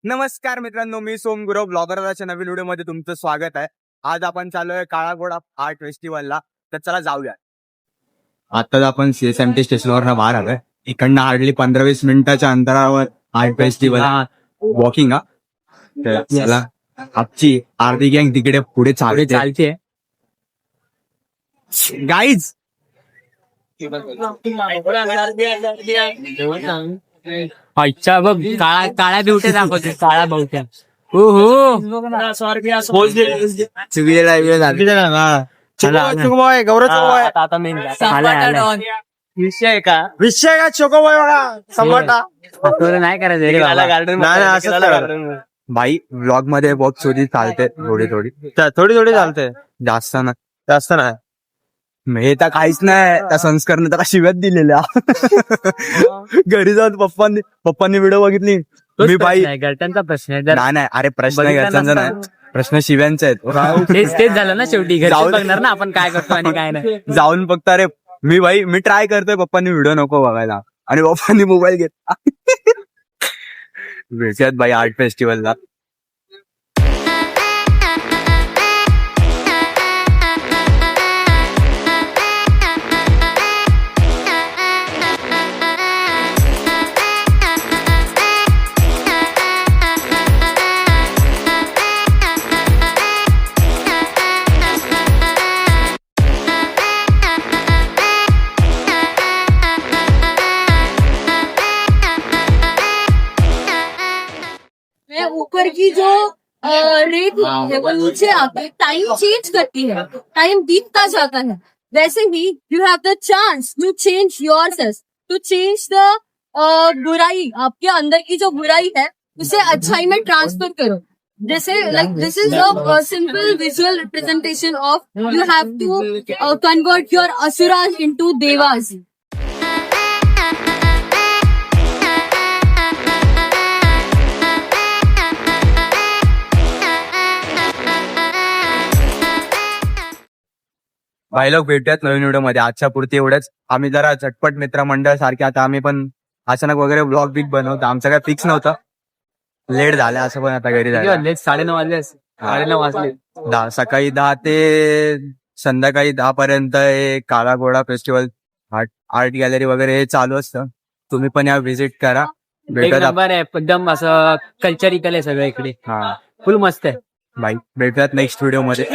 नमस्कार मित्रांनो, मी सोम गुरव ब्लॉगरच्या नवीन व्हिडिओ मध्ये तुमचं स्वागत आहे. आज आपण चाललोय काळा घोडा आर्ट फेस्टिवलला. तर चला जाऊया. आता आपण CSMT स्टेशनवर बाहेर आलोय. इकडनं हार्डली 15-20 मिनिटाच्या अंतरावर आर्ट फेस्टिवल वॉकिंग. चला आमची आरती गँग तिकडे पुढे चालते. गाईज अच्छा बघ काळ्या बिवट्या दाखवते. काळ्या बिवट्या हो आता मेन विषय का चोकोबॉय बघा संभाटा नाही करायचं भाई व्लॉग मध्ये बहुत चोरी चालते. थोडी चालते. जास्त नाही. हे तर काहीच नाही. त्या संस्कारने त्याला शिव्यात दिलेल्या. घरी जाऊन पप्पांनी व्हिडिओ बघितली. मी बाई घरच्यांचा प्रश्न आहे. नाही अरे प्रश्न घरच्यांचा नाही, प्रश्न शिव्यांचा आहेत. तेच झालं ना शेवटी. घरी बघणार ना आपण काय करतो आणि काय नाही. जाऊन फक्त अरे मी ट्राय करतोय, पप्पांनी व्हिडिओ नको बघायला आणि पप्पांनी मोबाईल घेतला. भेटूयात बाई आर्ट फेस्टिवलला. ऊपर की जो रेत है वो नीचे आकर टाइम चेंज करती है, टाइम बीतता जाता है. वैसे ही you have the chance to change yourself, to change the बुराई. आपके अंदर की जो बुराई है उसे अच्छाई में ट्रांसफर करो. जैसे like this is the simple visual representation of you have to convert your asuras into devas. भाई लोक भेटूयात नवीन व्हिडिओ मध्ये. आजच्या पुरती एवढंच. आम्ही जरा झटपट मित्रमंडळ सारखे आता आम्ही पण अचानक वगैरे ब्लॉग बिग बनवतो. आमचं काय फिक्स नव्हतं. लेट झालं असं पण आता घरी जायला. 9:30 वाजले. 9:30 वाजले. सकाळी 10 ते संध्याकाळी 10 पर्यंत हे काळा घोडा फेस्टिवल आर्ट गॅलरी वगैरे हे चालू असतं. तुम्ही पण या व्हिजिट करा. एक नंबर आहे. एकदम असं कल्चरिकल आहे सगळं इकडे. हा फुल मस्त आहे. बाई भेटूयात नेक्स्ट व्हिडिओ मध्ये.